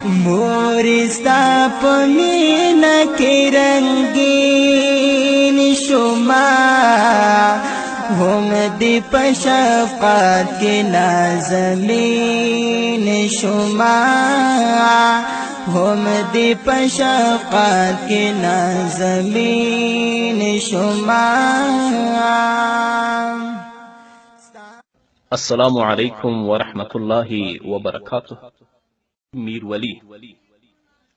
مورستا پمینا کی رنگین شما هم دی پشفقات کی نازمین شما هم دی پشفقات کی نازمین شما. السلام علیکم ورحمة الله وبرکاته. میر ولی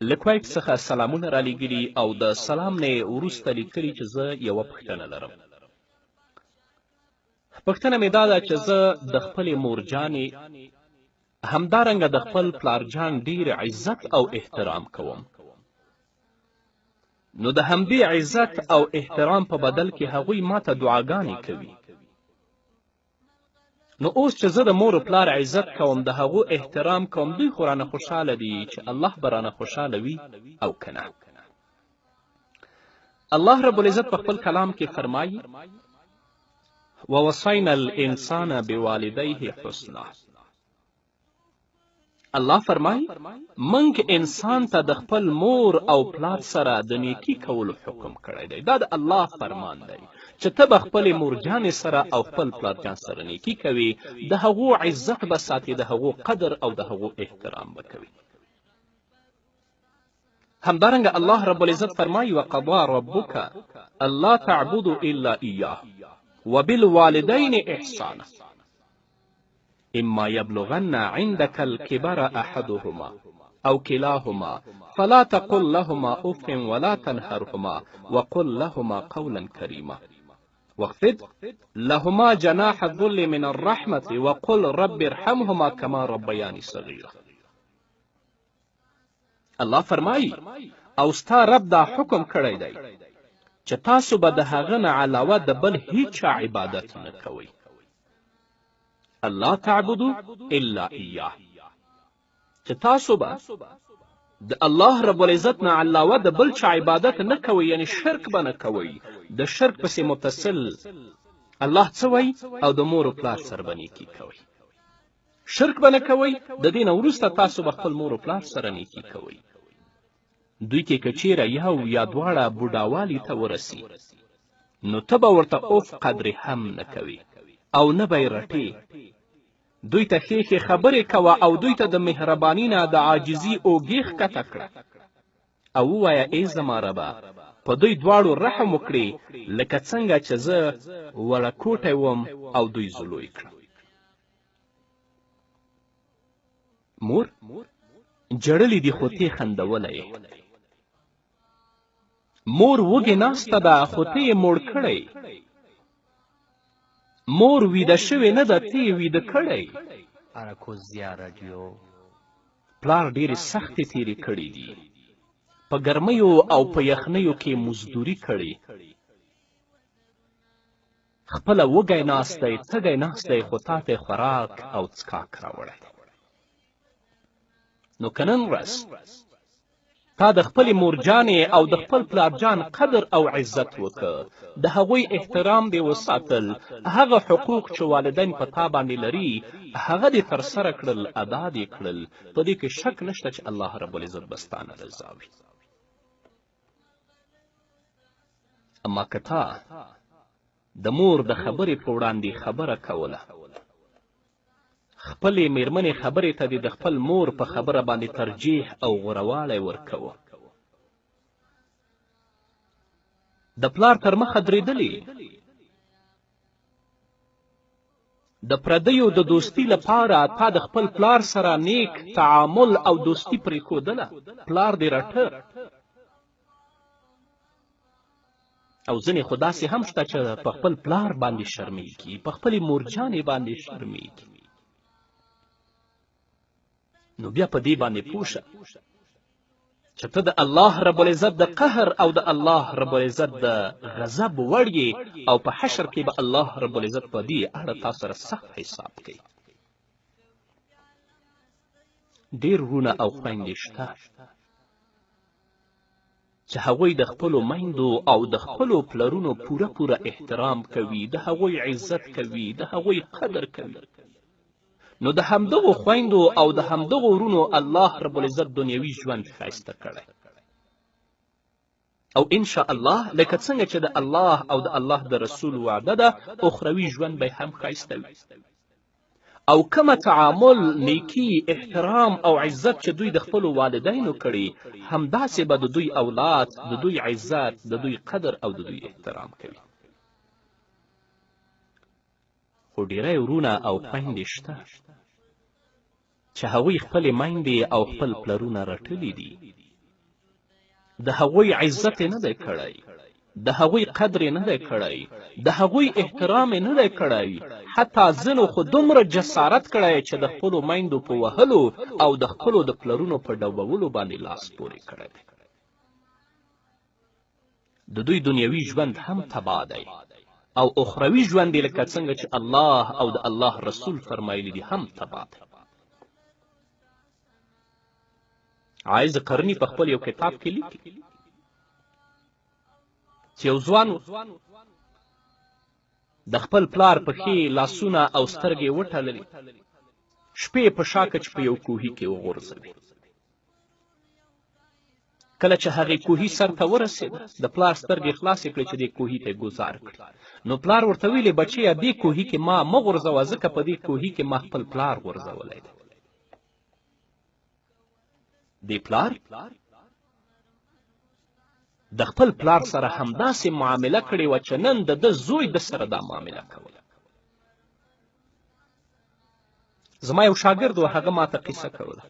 له کویت څخه سلامونه رالیږلي او د سلام نه وروسته لیکلي چې زه یوه پوښتنه لرم. پوښتنه مې دا ده چې زه د خپلې مورجانې همدارنګه د خپل پلارجان ډېر عزت او احترام کوم، نو د همدې عزت او احترام په بدل کې هغوی ماته دعاګانې کوي. نو اوس چې زه د مور و پلار عزت کوم، د هغو احترام کوم، دوی خو رانه خوشحاله دي چې الله به رانه خوشحاله وي او که نه. الله رب العزت په خپل کلام کې فرمایي ووصینا الانسان بوالدیه حسنا. الله فرمایي موږ انسان ته د خپل مور او پلار سره د نیکي کولو حکم کړی دی. دا د الله فرمان دی چې ته به خپلې مورجانې سره او خپل پلارجان سره نیکي کوي، د هغو عزت به ساتي، د هغو قدر او د هغو احترام به کوي. همدارنګه الله رب العزت فرمایي وقضا ربک الا تعبدوا الا ایاه وبالوالدین احسانا اما یبلغن عندك الكبر احدهما او كلاهما فلا تقل لهما اف ولا تنهرهما وقل لهما قولا كريما واخفض لهما جناح الذل من الرحمة وقل رب ارحمهما كما ربياني صغيرا. الله فرمایي او ستا رب دا حکم کړی دی چې تاسو به د هغه نه علاوه د بل هیچ عبادت نه کوئ. الله تعبدو الا ایاه، چې تاسو به د الله رب العزت نه علاوه د بل چا عبادت نه کوئ، یعنی شرک به نه کوئ. د شرک پسې متصل الله څه وایي او د مور و پلار سره به نیکي کوئ. شرک به نه کوئ، د دې نه وروسته تاسو به خپل مور و پلار سره نیکي کوئ. دوی کې که چیرې یو یا دواړه بوډاوالي ته ورسي، نو ته به ورته اوف قدرې هم نه کوي او نه به یې رټې. دوی ته ښې ښې خبرې کوه او دوی ته د مهرباني نه د عاجزي اوږې ښکته کړه او ووایه ای زما ربه په دوی دواړو رحم وکړې لکه څنګه چې زه وړکوټی وم او دوی زه لوی کړم. مور جړلې دي خو ته یې خندولی یې، مور وږې ناسته ده خو ته یې موړ کړی، مور ویده شوې نه ده ته یې ویده کړی. اراکوزیا راډیو پلار ډېرې سختې تېرې کړې دي، په ګرمیو او په یخنیو کې مزدوري کړې، خپله وږی ناست دی تږی ناست دی خو تا ته خوراک او څښاک راوړی. نو که نن ورځ تا د خپلې مورجانې او د خپل پلارجان قدر او عزت وکړه، د هغوی احترام دې وساتل، هغه حقوق چې والدین په تا باندې لري هغه دې ترسره کړل، ادا دې کړل، په دې کې شک نشته چې الله رب العزت به ستا نه رضا وي. اما که تا د مور د خبرې په وړاندې خبره کوله، خپلې میرمنې خبرې ته دې د خپل مور په خبره باندې ترجیح او غوروالی ورکوه، د پلار تر مخه درېدلې، د پردیو د دوستي لپاره تا د خپل پلار سره نیک تعامل او دوستي پرېښودله، پلار دې رټه. او ځینې خو داسې هم شته چې په خپل پلار باندې شرمېږي، په خپلې مورجانې باندې شرمېږي. نو بیا په دې باندې پوه شه چې ته د الله رب العزت د قهر او د الله رب العزت د غضب وړ یې، او په حشر کې به الله رب العزت په دې اړه تا سره سخت حساب کوي. ډېر وروڼه او خویندې شته چې هغوی د خپلو میندو او د خپلو پلرونو پوره احترام کوي، د هغوی عزت کوي، د هغوی قدر کوي. نو د همدغو خویندو او د همدغو ورونو الله رب العزت دنیوي ژوند ښایسته کړی او ان شاء الله لکه څنګه چې د الله او د الله د رسول وعده ده اخروي ژوند به هم ښایسته وي او کومه تعامل نیکی احترام او عزت چې دوی د خپلو والدینو کړي همداسې به د دوی اولاد د دوی عزت د دوی قدر او د دوی احترام کوي خو ډیری ورونه او خویندې شته چې هغوی خپلې میندې او خپل پلرونه رټلي دي د هغوی عزت یې نه دی کړی د هغوی قدر یې نه دی کړی د هغوی احترام یې نه دی کړی حتی ځینو خو دومره جسارت کړی چې د خپلو میندو په وهلو او د خپلو د پلرونو په ډوبولو باندې لاس پورې کړی دی د دوی دنیوي ژوند هم تباه دی او اخروي ژوند یې لکه څنګه چې الله او د الله رسول فرمایلی دي هم تباه دی عایز قرني په خپل یو کتاب کې لیکي چې یو ځوان د خپل پلار پښې لاسونه او سترګې وټللې شپې په شا کچ په یو کوهي کې وغورځوي کله چې هغې کوهي سر ته ورسېده د پلار سترګې خلاصې کړې چې دې کوهي ته ګوزار کړي نو پلار ورته ویلې بچیه دې کوهي کې ما مه غورځوه ځکه په دې کوهي کې ما خپل پلار غورځولی دی دې پلار د خپل پلار سره همداسې معامله کړې وه چې نن د ده زوی د سره دا معامله کوله زما یو شاګرد و هغه ماته قصه کوله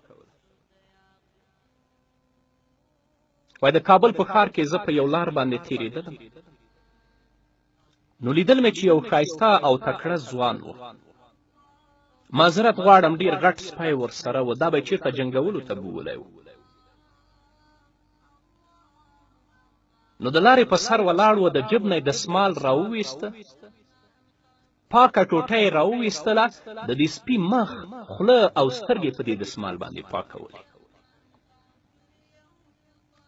وایي د کابل په ښار کې زه په یو لار باندې تېرېدلم نو لیدل مې چې یو ښایسته او تکړه ځوان و معذرت غواړم ډېر غټ سپی ورسره و دا به یې چېرته جنګولو ته بوولی و نو د لارې په سر ولاړ و د جب نه یې دسمال راوویسته پاکه ټوټه یې راوویستله د دې سپي مخ خوله او سترګې په دې دسمال باندې پاکولې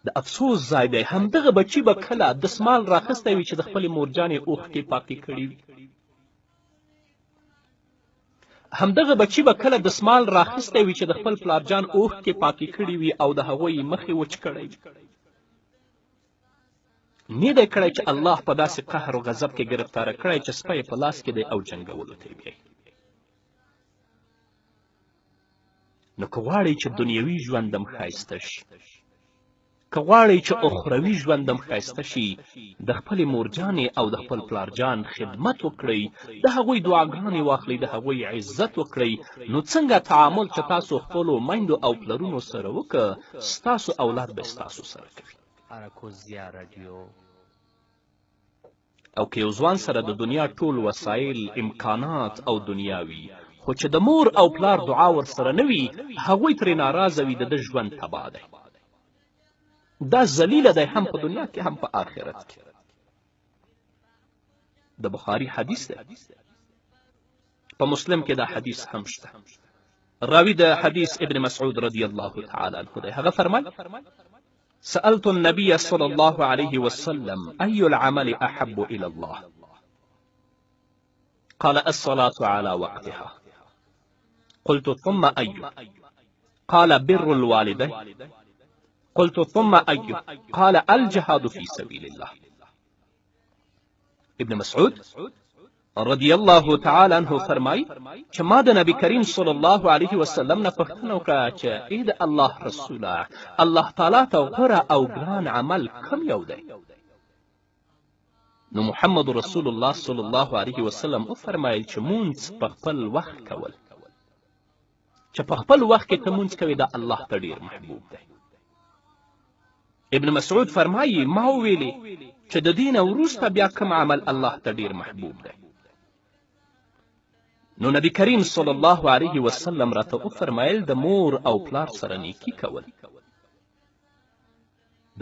د افسوس ځای دی همدغه بچي به کله دسمال راخیستی وي چې د خپلې مورجانې اوښکې پاکې کړي وي همدغه بچي به کله دسمال راخیستی وي چې د خپل پلارجان اوښکې پاکې کړي وي او د هغوی مخې وچ کړی وي نه دی کړی چې الله په داسې قهر و غضب کې ګرفتاره کړی چې سپی په لاس کې دی او جنګولو ته یې بیایي نو که غواړئ چې دنیوي ژوندم ښایسته شي که غواړئ چې اخروي ژوندم ښایسته شي د خپلې مورجانې او د خپل پلارجان خدمت وکړئ د هغوی دعاګانې واخلئ د هغوی عزت وکړئ نو څنګه تعامل چې تاسو خپلو میندو او پلرونو سره وکړه ستاسو اولاد به ستاسو سره کوي او که یو ځوان سره د دنیا ټول وسایل امکانات او دنیاوي خو چې د مور او پلار دعا ورسره نه وي هغوی ترې ناراضه وي د ده ژوند تباه دی دا ذلیله دی هم په دنیا کې هم په آخرت کې د بخاري حدیث دی په مسلم کې دا حدیث هم شته راوي د حدیث ابن مسعود رضی الله تعالی عنه دی هغه فرمایي سألت النبي صلى الله عليه وسلم أي العمل أحب إلى الله قال الصلاة على وقتها قلت ثم أي قال بر الوالدين قلت ثم أي قال الجهاد في سبيل الله ابن مسعود رضی الله تعالی عنه فرمای چې ما د نبی کریم صلی الله علیه وسلم نه پوښتنه وکړه چې ای د الله رسوله الله تعالی ته غوره او ګران عمل کوم یو دی نو محمد رسول الله صلی الله علیه وسلم وفرمایل چې مونځ په خپل وخت کول چې په خپل وخت کې ته مونځ کوې دا الله ته ډېر محبوب دی ابن مسعود فرمایي ما وویلې چې د دې نه وروسته بیا کوم عمل الله ته ډېر محبوب دی نو نبی کریم صلی الله علیه وسلم راته وفرمایل د مور او پلار سره نیکي کول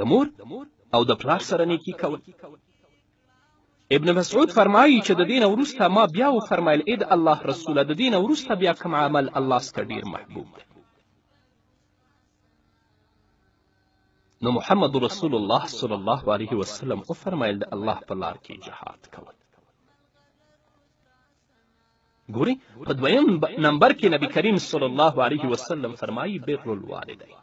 د مور او د پلار سره نیکي کول ابن مسعود فرمایي چې د دې نه وروسته ما بیا وفرمایل ای د الله رسوله د دې نه وروسته بیا کوم عمل الله څخه ډېر محبوب دی نو محمد رسول الله صلی الله علیه وسلم وفرمایل د الله په لار کې جهاد کول ګوري په دویم نمبر کې نبی کریم صلی الله علیه وسلم فرمایي بر الوالدین.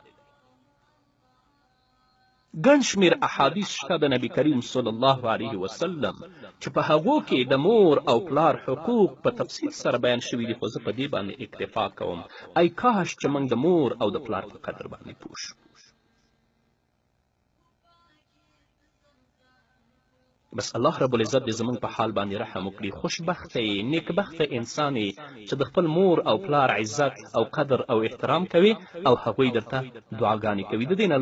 ګڼ شمېر احادیث شته د نبی کریم صلی الله علیه وسلم چې په هغو کې د مور او پلار حقوق په تفصیل سره بیان شوي دي، خو زه په دې باندې اکتفا کوم. ای کاش چې موږ د مور او د پلار په قدر باندې پوه شو. بس الله رب العزت دې زموږ په حال باندې رحم وکړي. خوشبخته نیکبخته انسان چې د خپل مور او پلار عزت او قدر او احترام کوي او هغوی درته دعاګانې کوي. د دې نه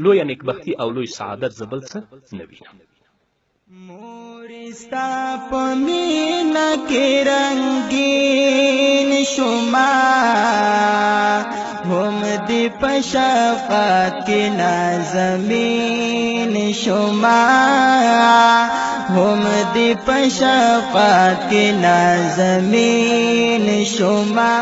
لویه نیکبختي او لوی سعادت زه بل څه نه وینم. مور ستا په مینه کې رنګین شوما، هم دې په شفقت کې نازمین شوما، هم دې په شفقت کې نازمین شوما.